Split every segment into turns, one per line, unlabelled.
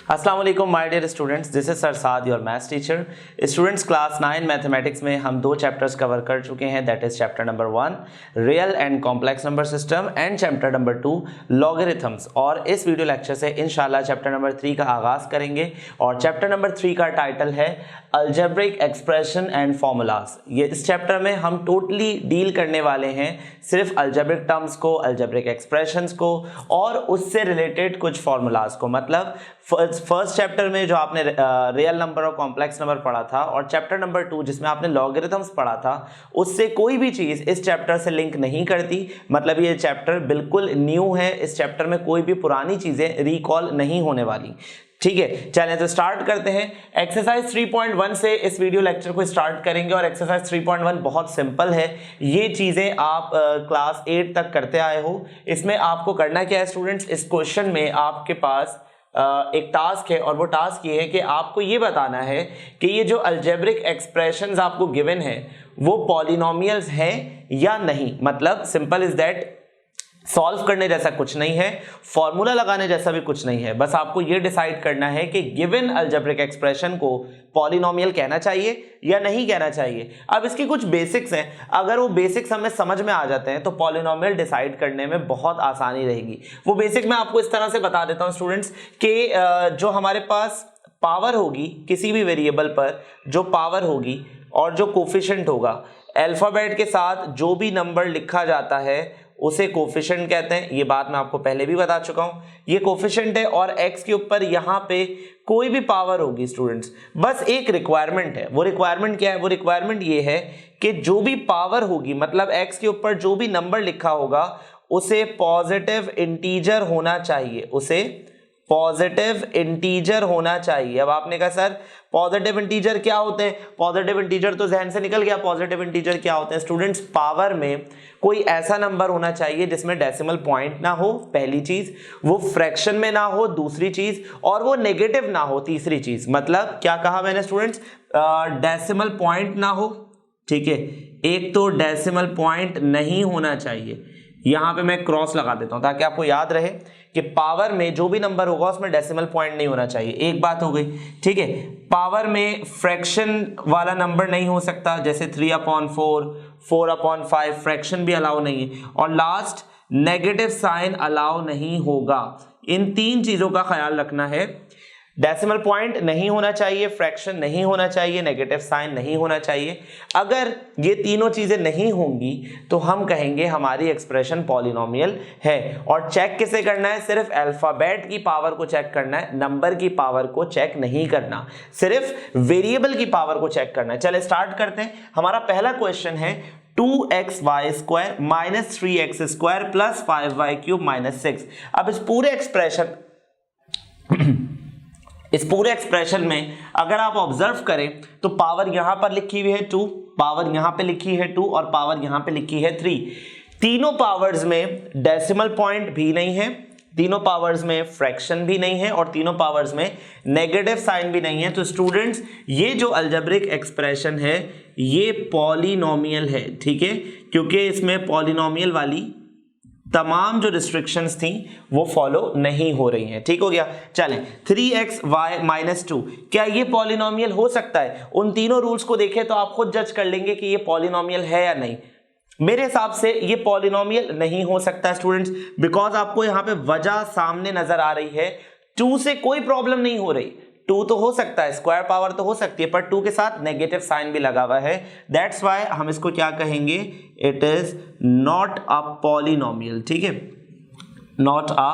अस्सलाम वालेकुम my dear students, this is Sarsad your maths teacher. Students, class 9 mathematics में हम दो चैप्टर्स कवर कर चुके हैं, that is chapter number 1 real and complex number system and chapter number 2 logarithms. और इस वीडियो लेक्चर से इंशाल्लाह चैप्टर नंबर 3 का आगाज करेंगे और चैप्टर नंबर 3 का टाइटल है अलजेब्रिक एक्सप्रेशन एंड फॉर्मूलाज। ये इस चैप्टर में हम टोटली डील करने वाले हैं सिर्फ अलजेब्रिक टर्म्स को, अलजेब्रिक एक्सप्रेशंस को और उससे रिलेटेड कुछ फॉर्मूलाज को। मतलब फर्स्ट चैप्टर में जो आपने रियल नंबर और कॉम्प्लेक्स नंबर पढ़ा था और चैप्टर नंबर 2 जिसमें आपने लॉगरिथम्स पढ़ा था, उससे कोई भी चीज इस चैप्टर से लिंक नहीं करती। मतलब ये चैप्टर बिल्कुल न्यू है, इस चैप्टर में कोई भी पुरानी चीजें रिकॉल नहीं होने वाली। ठीक है, चलें तो स्टार्ट करते हैं। एक्सरसाइज 3.1 से इस वीडियो लेक्चर को स्टार्ट करेंगे और एक्सरसाइज 3.1 बहुत सिंपल है। ये चीजें आप क्लास 8 तक करते आए हो। इसमें आपको करना क्या है स्टूडेंट्स, इस क्वेश्चन में आपके पास एक टास्क है और वो टास्क ये है कि आपको ये बताना है कि ये जो अलजेब्रिक एक्सप्रेशंस आपको गिवन है वो पॉलिनोमियल्स हैं या नहीं। मतलब सिंपल इज दैट, सॉल्व करने जैसा कुछ नहीं है, फॉर्मूला लगाने जैसा भी कुछ नहीं है। बस आपको ये डिसाइड करना है कि गिवन अलजेब्रिक एक्सप्रेशन को पॉलिनोमियल कहना चाहिए या नहीं कहना चाहिए। अब इसके कुछ बेसिक्स हैं, अगर वो बेसिक्स हमें समझ में आ जाते हैं तो पॉलिनोमियल डिसाइड करने में बहुत आसानी रहेगी। वो बेसिक मैं आपको इस तरह से बता देता हूं स्टूडेंट्स कि जो हमारे पास पावर होगी किसी भी वेरिएबल पर, जो पावर होगी और जो कोफिशिएंट होगा, अल्फाबेट के साथ जो भी नंबर लिखा जाता है उसे कोफिशिएंट कहते हैं। ये बात मैं आपको पहले भी बता चुका हूं। ये कोफिशिएंट है और x के ऊपर यहां पे कोई भी पावर होगी स्टूडेंट्स, बस एक रिक्वायरमेंट है। वो रिक्वायरमेंट क्या है? वो रिक्वायरमेंट ये है कि जो भी पावर होगी, मतलब x के ऊपर जो भी नंबर लिखा होगा उसे पॉजिटिव इंटीजर होना चाहिए, उसे पॉजिटिव इंटीजर होना चाहिए। अब आपने कहा सर पॉजिटिव इंटीजर क्या होते हैं? पॉजिटिव इंटीजर तो जहन से निकल गया। पॉजिटिव इंटीजर क्या होते हैं स्टूडेंट्स? पावर में कोई ऐसा नंबर होना चाहिए जिसमें डेसिमल पॉइंट ना हो, पहली चीज, वो फ्रैक्शन में ना हो, दूसरी चीज, और वो नेगेटिव ना हो, तीसरी चीज। मतलब क्या कहा मैंने स्टूडेंट्स? डेसिमल पॉइंट ना हो, ठीक है। एक तो डेसिमल पॉइंट नहीं होना चाहिए, यहां पे मैं क्रॉस लगा देता हूं ताकि आपको याद रहे कि पावर में जो भी नंबर होगा उसमें डेसिमल पॉइंट नहीं होना चाहिए। एक बात हो गई, ठीक है। पावर में फ्रैक्शन वाला नंबर नहीं हो सकता, जैसे 3/4, 4/5 फ्रैक्शन भी अलाउ नहीं है। और लास्ट, नेगेटिव साइन अलाउ नहीं होगा। इन तीन चीजों का ख्याल रखना है। डेसिमल पॉइंट नहीं होना चाहिए, फ्रैक्शन नहीं होना चाहिए, नेगेटिव साइन नहीं होना चाहिए। अगर ये तीनों चीजें नहीं होंगी तो हम कहेंगे हमारी एक्सप्रेशन पॉलिनोमियल है। और चेक किसे करना है? सिर्फ अल्फाबेट की पावर को चेक करना है, नंबर की पावर को चेक नहीं करना, सिर्फ वेरिएबल की पावर को चेक करना है। चले स्टार्ट करते हैं। हमारा पहला क्वेश्चन है 2xy² minus 3x² plus 5y³ minus 6। अब इस पूरे एक्सप्रेशन में अगर आप ऑब्जर्व करें तो पावर यहां पर लिखी हुई है 2, पावर यहां पे लिखी है 2 और पावर यहां पे लिखी है 3। तीनों पावर्स में डेसिमल पॉइंट भी नहीं है, तीनों पावर्स में फ्रैक्शन भी नहीं है और तीनों पावर्स में नेगेटिव साइन भी नहीं है। तो स्टूडेंट्स, ये जो अलजेब्रिक एक्सप्रेशन है ये पॉलिनोमियल है, ठीक है, क्योंकि इसमें पॉलिनोमियल वाली तमाम जो रिस्ट्रिक्शंस थी वो फॉलो नहीं हो रही हैं। ठीक हो गया। चलें, 3xy माइनस 2, क्या ये पॉलिनोमियल हो सकता है? उन तीनों रूल्स को देखें तो आप खुद जज कर लेंगे कि ये पॉलिनोमियल है या नहीं। मेरे हिसाब से ये पॉलिनोमियल नहीं हो सकता स्टूडेंट्स, बिकॉज आपको यहां पे वजह सामने नजर आ रही है। 2 से कोई प्रॉब्लम नहीं हो रही, 2 तो हो सकता है, स्क्वायर पावर तो हो सकती है, पर 2 के साथ नेगेटिव साइन भी लगा हुआ है। दैट्स वाई हम इसको क्या कहेंगे? It is not a polynomial, ठीक है, नॉट अ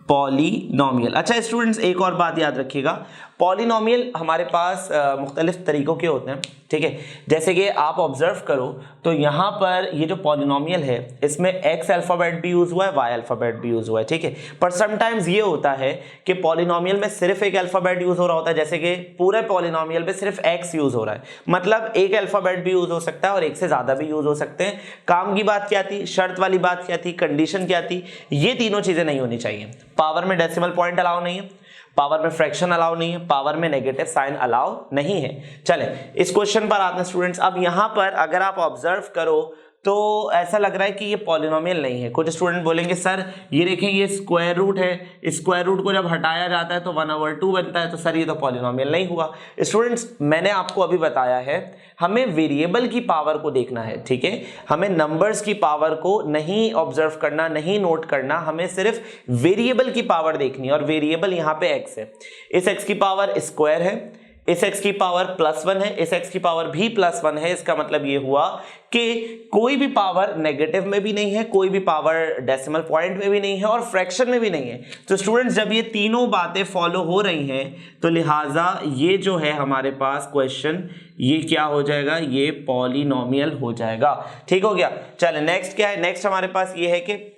पॉलिनोमियल। अच्छा स्टूडेंट्स, एक और बात याद रखिएगा, पॉलिनोमियल हमारे पास मुख्तलिफ तरीकों के होते हैं, ठीक है। जैसे कि आप ऑब्जर्व करो तो यहाँ पर ये जो पॉलिनोमियल है इसमें x अल्फाबेट भी यूज हुआ है, y अल्फाबेट भी यूज हुआ है, ठीक है। पर समटाइम्स ये होता है कि पॉलिनोमियल में सिर्फ एक अल्फाबेट यूज हो रहा होता है, जैसे कि पूरे पॉलिनोमियल में सिर्फ x यूज हो रहा है। मतलब एक अल्फाबेट भी यूज हो सकता है और एक से ज्यादा भी यूज हो सकते हैं। काम की बात क्या थी, शर्त वाली बात क्या थी, कंडीशन क्या थी? ये तीनों चीजें नहीं होनी चाहिए। पावर में डेसिमल पॉइंट अलाउ नहीं है, पावर में फ्रैक्शन अलाउ नहीं है, पावर में नेगेटिव साइन अलाउ नहीं है। चले इस क्वेश्चन पर आते हैं स्टूडेंट्स। अब यहां पर अगर आप ऑब्जर्व करो तो ऐसा लग रहा है कि ये पॉलिनोमियल नहीं है। कुछ स्टूडेंट बोलेंगे सर ये देखें ये स्क्वायर रूट है, स्क्वायर रूट को जब हटाया जाता है तो 1/2 बनता है, तो सर ये तो पॉलिनोमियल नहीं हुआ। स्टूडेंट्स मैंने आपको अभी बताया है हमें वेरिएबल की पावर को देखना है, ठीक है, हमें नंबर्स की पावर को नहीं ऑब्जर्व करना, नहीं नोट करना, हमें सिर्फ वेरिएबल की पावर देखनी है। और वेरिएबल यहाँ पे x है, इस x की पावर स्क्वायर है, इस x की पावर +1 है, इस x की पावर भी +1 है। इसका मतलब ये हुआ कि कोई भी पावर नेगेटिव में भी नहीं है, कोई भी पावर डेसिमल पॉइंट में भी नहीं है और फ्रैक्शन में भी नहीं है। तो स्टूडेंट्स जब ये तीनों बातें फॉलो हो रही हैं तो लिहाजा ये जो है हमारे पास क्वेश्चन ये क्या हो जाएगा, ये पॉलिनोमियल हो जाएगा। ठीक हो गया। चलिए नेक्स्ट क्या है, नेक्स्ट हमारे पास ये है कि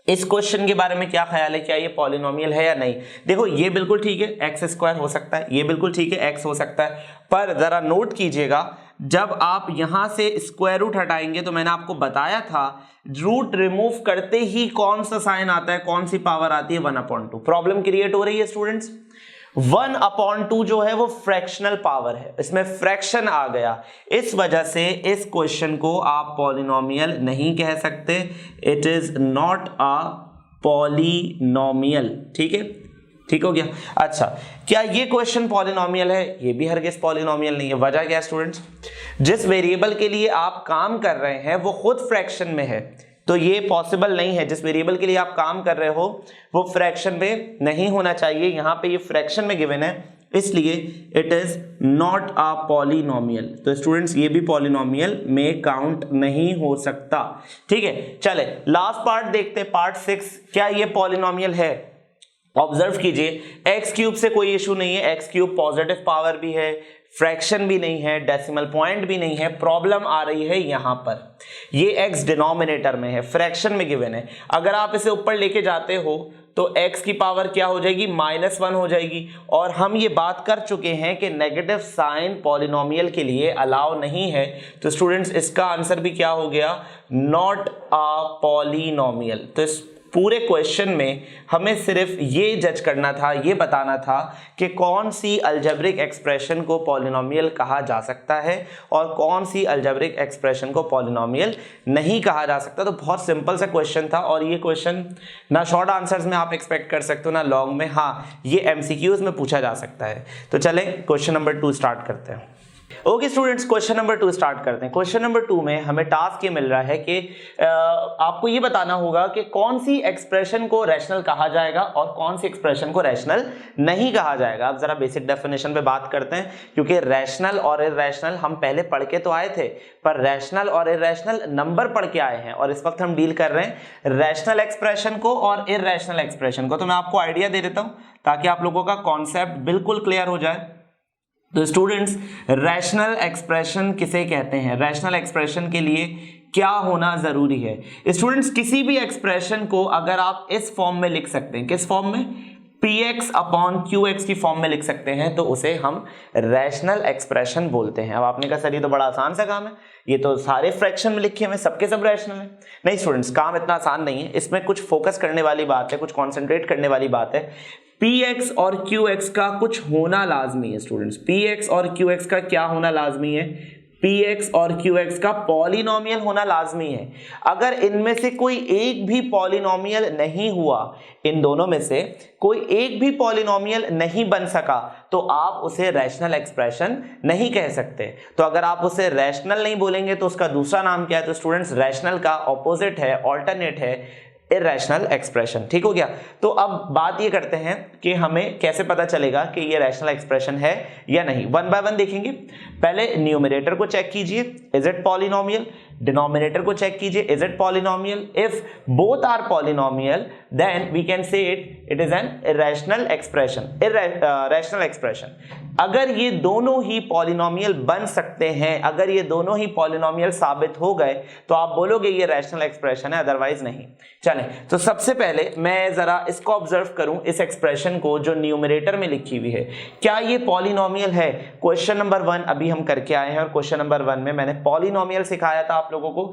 इस क्वेश्चन के बारे में क्या ख्याल है, क्या ये पॉलिनोमियल है या नहीं। देखो ये बिल्कुल ठीक है, x² हो सकता है, ये बिल्कुल ठीक है, x हो सकता है, पर जरा नोट कीजिएगा जब आप यहां से स्क्वायर रूट हटाएंगे तो मैंने आपको बताया था रूट रिमूव करते ही कौन सा साइन आता है, कौन सी पावर आती है, 1/2। प्रॉब्लम क्रिएट हो रही है स्टूडेंट्स। 1/2 जो है वो फ्रैक्शनल पावर है, इसमें फ्रैक्शन आ गया, इस वजह से इस क्वेश्चन को आप पॉलिनोमियल नहीं कह सकते। It is not a polynomial. ठीक है, ठीक हो गया। अच्छा, क्या ये क्वेश्चन पॉलिनोमियल है? ये भी हरगिज़ पॉलिनोमियल नहीं है। वजह क्या है स्टूडेंट्स, जिस वेरिएबल के लिए आप काम कर रहे हैं वो खुद फ्रैक्शन में है, तो ये पॉसिबल नहीं है। जिस वेरिएबल के लिए आप काम कर रहे हो वो फ्रैक्शन में नहीं होना चाहिए, यहां पे ये फ्रैक्शन में गिवन है, इसलिए it is not a polynomial. तो स्टूडेंट्स ये भी पॉलिनोमियल में काउंट नहीं हो सकता। ठीक है, चले लास्ट पार्ट देखते हैं, पार्ट 6। क्या ये पॉलिनोमियल है? ऑब्जर्व कीजिए, x³ से कोई इशू नहीं है, x³ पॉजिटिव पावर भी है, फ्रैक्शन भी नहीं है, डेसिमल पॉइंट भी नहीं है। प्रॉब्लम आ रही है यहां पर, ये x डिनोमिनेटर में है, फ्रैक्शन में गिवन है। अगर आप इसे ऊपर लेके जाते हो तो x की पावर क्या हो जाएगी, -1 हो जाएगी। और हम ये बात कर चुके हैं कि नेगेटिव साइन पॉलिनोमियल के लिए अलाउ नहीं है। तो स्टूडेंट्स इसका आंसर भी क्या हो गया, नॉट अ पॉलिनोमियल। तो इस पूरे क्वेश्चन में हमें सिर्फ ये जज करना था, ये बताना था कि कौन सी अलजेब्रिक एक्सप्रेशन को पॉलिनोमियल कहा जा सकता है और कौन सी अलजेब्रिक एक्सप्रेशन को पॉलिनोमियल नहीं कहा जा सकता। तो बहुत सिंपल सा क्वेश्चन था और ये क्वेश्चन ना शॉर्ट आंसर्स में आप एक्सपेक्ट कर सकते हो ना लॉन्ग में, हाँ ये MCQs में पूछा जा सकता है। तो चले क्वेश्चन नंबर 2 स्टार्ट करते हैं। Okay students, question number 2 start करते हैं। क्वेश्चन नंबर 2 में हमें टास्क ये मिल रहा है कि आपको ये बताना होगा कि कौन सी एक्सप्रेशन को रैशनल कहा जाएगा और कौन सी एक्सप्रेशन को रैशनल नहीं कहा जाएगा। अब जरा बेसिक डेफिनेशन पे बात करते हैं, क्योंकि रैशनल और इरैशनल हम पहले पढ़ के तो आए थे, पर रैशनल और इरैशनल नंबर पढ़ के आए हैं और इस वक्त हम डील कर रहे हैं रैशनल एक्सप्रेशन को और इरैशनल एक्सप्रेशन को। तो मैं आपको आइडिया दे देता हूं ताकि आप लोगों का कॉन्सेप्ट बिल्कुल क्लियर हो जाए। तो स्टूडेंट्स रैशनल एक्सप्रेशन किसे कहते हैं, रैशनल एक्सप्रेशन के लिए क्या होना जरूरी है? स्टूडेंट्स किसी भी एक्सप्रेशन को अगर आप इस फॉर्म में लिख सकते हैं, किस फॉर्म में, px/qx की फॉर्म में लिख सकते हैं, तो उसे हम रैशनल एक्सप्रेशन बोलते हैं। अब आपने कहा सर ये तो बड़ा आसान सा काम है, ये तो सारे फ्रैक्शन में लिखे हुए सबके सब रैशनल है। नहीं स्टूडेंट्स, काम इतना आसान नहीं है, इसमें कुछ फोकस करने वाली बात है, कुछ कॉन्सेंट्रेट करने वाली बात है। px और qx का कुछ होना लाजमी है स्टूडेंट्स, px और qx का क्या होना लाजमी है, px और qx का पॉलिनोमियल होना लाजमी है। अगर इनमें से कोई एक भी पॉलिनोमियल नहीं हुआ, इन दोनों में से कोई एक भी पॉलिनोमियल नहीं बन सका, तो आप उसे रैशनल एक्सप्रेशन नहीं कह सकते। तो अगर आप उसे रैशनल नहीं बोलेंगे तो उसका दूसरा नाम क्या है? तो स्टूडेंट्स रैशनल का ऑपोजिट है, ऑल्टरनेट है इरैशनल एक्सप्रेशन। ठीक हो गया। तो अब बात ये करते हैं कि हमें कैसे पता चलेगा कि ये रैशनल एक्सप्रेशन है या नहीं। 1 बाय 1 देखेंगे। पहले न्यूमरेटर को चेक कीजिए, इज इट पॉलिनोमियल। डिनोमिनेटर को चेक कीजिए, is it polynomial. If both are polynomial then we can say it is an irrational expression, rational expression. अगर ये दोनों ही पॉलिनोमियल बन सकते हैं, अगर ये दोनों ही पॉलिनोमियल साबित हो गए तो आप बोलोगे ये रैशनल एक्सप्रेशन है, अदरवाइज नहीं। चलें, तो सबसे पहले मैं जरा इसको ऑब्जर्व करूं, इस एक्सप्रेशन को जो न्यूमरेटर में लिखी हुई है, क्या ये पॉलिनोमियल है? क्वेश्चन नंबर 1 अभी हम करके आए हैं और क्वेश्चन नंबर 1 में मैंने पॉलिनोमियल सिखाया था आप लोगों को।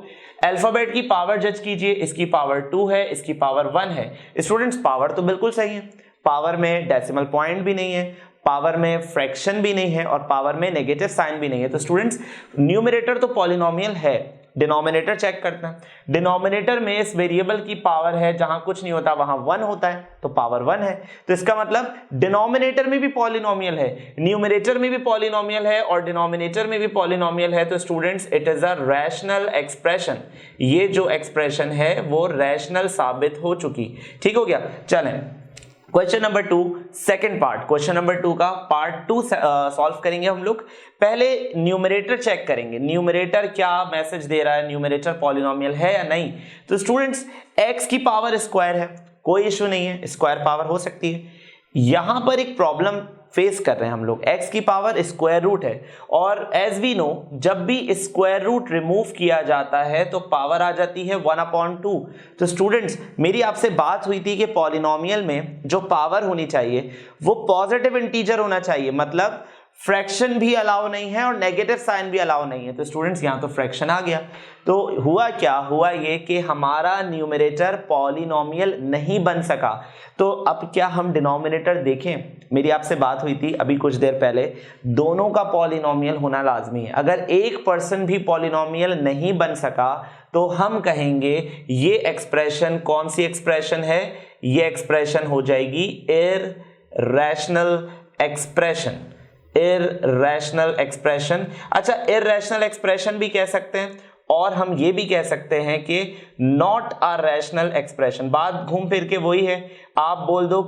अल्फाबेट की पावर जज कीजिए, इसकी पावर 2 है, इसकी पावर 1 है। स्टूडेंट्स पावर तो बिल्कुल सही है, पावर में डेसिमल पॉइंट भी नहीं है, पावर में फ्रैक्शन भी नहीं है और पावर में नेगेटिव साइन भी नहीं है। तो स्टूडेंट्स न्यूमरेटर तो पॉलिनोमियल है, डिनोमिनेटर चेक करते हैं। डिनोमिनेटर में इस वेरिएबल की पावर है, जहां कुछ नहीं होता वहां 1 होता है, तो पावर 1 है। तो इसका मतलब डिनोमिनेटर में भी पॉलिनोमियल है, न्यूमरेटर में भी पॉलिनोमियल है और डिनोमिनेटर में भी पॉलिनोमियल है। तो students it is a rational expression. ये जो एक्सप्रेशन है वो रैशनल साबित हो चुकी। ठीक हो गया। चलें question number 2 second part, question number 2 का पार्ट 2 सॉल्व करेंगे हम लोग। पहले न्यूमरेटर चेक करेंगे, न्यूमरेटर क्या मैसेज दे रहा है, न्यूमरेटर पॉलिनोमियल है या नहीं। तो स्टूडेंट्स x की पावर स्क्वायर है, कोई इश्यू नहीं है, स्क्वायर पावर हो सकती है। यहां पर एक प्रॉब्लम फेस कर रहे हैं हम लोग, x की पावर स्क्वायर रूट है और एज वी नो जब भी स्क्वायर रूट रिमूव किया जाता है तो पावर आ जाती है 1/2। तो स्टूडेंट्स मेरी आपसे बात हुई थी कि पॉलिनोमियल में जो पावर होनी चाहिए वो पॉजिटिव इंटीजर होना चाहिए, मतलब फ्रैक्शन भी अलाउ नहीं है और नेगेटिव साइन भी अलाउ नहीं है। तो स्टूडेंट्स यहाँ तो फ्रैक्शन आ गया। तो हुआ क्या, हुआ ये कि हमारा न्यूमरेटर पॉलिनोमियल नहीं बन सका। तो अब क्या हम डिनोमिनेटर देखें, मेरी आपसे बात हुई थी अभी कुछ देर पहले, दोनों का पॉलिनोमियल होना लाजमी है। अगर एक पर्सन भी पॉलिनोमियल नहीं बन सका तो हम कहेंगे ये एक्सप्रेशन कौन सी एक्सप्रेशन है, ये एक्सप्रेशन हो जाएगी इररेशनल एक्सप्रेशन। इररेशनल एक्सप्रेशन, अच्छा इररेशनल एक्सप्रेशन भी कह सकते हैं और हम ये भी कह सकते हैं कि नॉट अ रैशनल एक्सप्रेशन। बात घूम फिर के वही है, आप बोल दो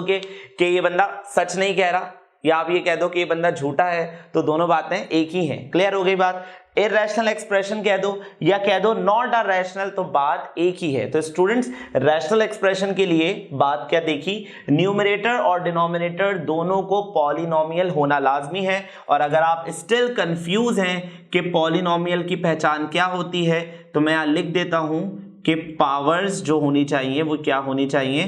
कि ये बंदा सच नहीं कह रहा या आप ये कह दो कि ये बंदा झूठा है, तो दोनों बातें एक ही हैं। क्लियर हो गई बात। इररेशनल एक्सप्रेशन कह दो या कह दो नॉट अ रैशनल, तो बात एक ही है। तो स्टूडेंट्स रैशनल एक्सप्रेशन के लिए बात क्या देखी, न्यूमरेटर और डिनोमिनेटर दोनों को पॉलिनोमियल होना लाजमी है। और अगर आप स्टिल कंफ्यूज हैं कि पॉलिनोमियल की पहचान क्या होती है तो मैं यहां लिख देता हूं कि पावर्स जो होनी चाहिए वो क्या होनी चाहिए,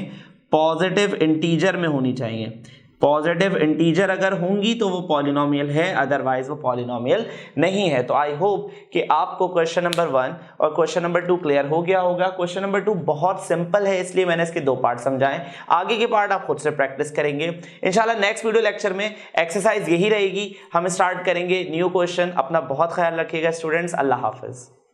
पॉजिटिव इंटीजर में होनी चाहिए। पॉजिटिव इंटीजर अगर होंगी तो वो पॉलिनोमियल है, अदरवाइज वो पॉलिनोमियल नहीं है। तो आई होप कि आपको क्वेश्चन नंबर 1 और क्वेश्चन नंबर 2 क्लियर हो गया होगा। क्वेश्चन नंबर 2 बहुत सिंपल है, इसलिए मैंने इसके 2 पार्ट समझाए। आगे के पार्ट आप खुद से प्रैक्टिस करेंगे इंशाल्लाह। नेक्स्ट वीडियो लेक्चर में एक्सरसाइज यही रहेगी, हम स्टार्ट करेंगे न्यू क्वेश्चन। अपना बहुत ख्याल रखिएगा स्टूडेंट्स, अल्लाह हाफिज।